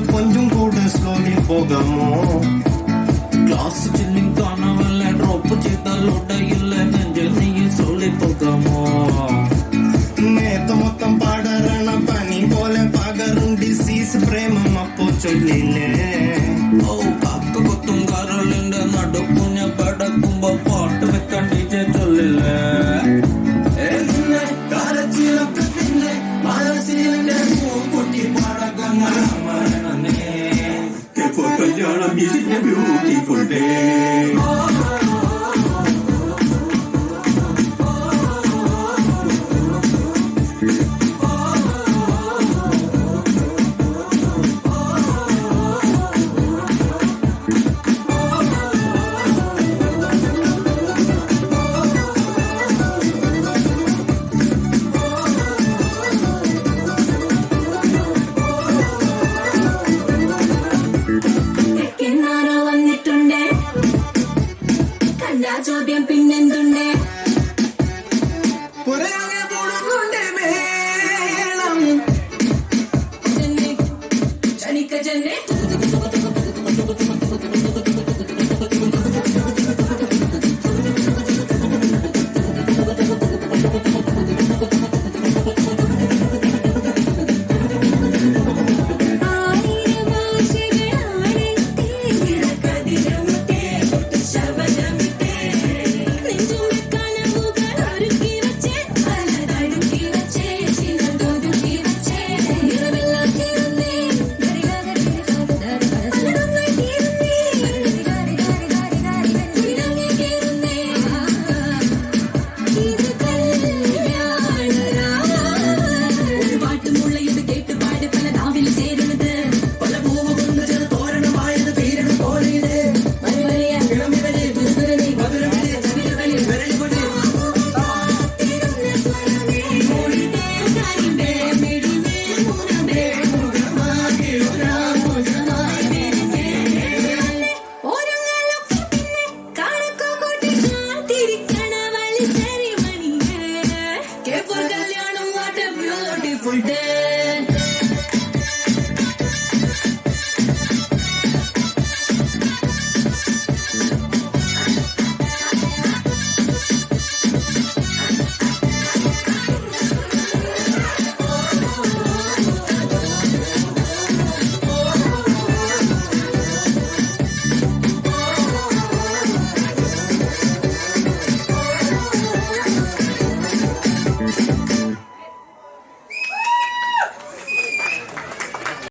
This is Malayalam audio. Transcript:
கொஞ்சம் கூட ஸ்லோலி போகாமோ கிளாஸ் சில்லிங் காணவல்ல ட்ராப் செய்தாலோட இல்ல நெஞ்ச நீ சொல்லி போகாமோ நேத்த மொத்தம் பாடறன பனி போல பகரும் டிசீஸ் பிரேமம் அப்போ சொல்லிலே ഓ കാക്ക കൊത്തും കരളിന്റെ നടുക്കുഞ്ഞ പടക്കുമ്പോ പാട്ട് വെക്കാൻ ടീച്ചർ ചൊല്ലില്ലേ കരച്ചിലൊക്കെ പിന്നെ മനസ്സിലെ പൂക്കുട്ടി പടക്കങ്ങൾ മരണനേ കല്യാണം ഇതിന്റെ ബ്യൂട്ടിഫുൾ ഡേ ചോദ്യം പിന്നെന്തുണ്ടേ ജനിക്ക ജന്നെ full day.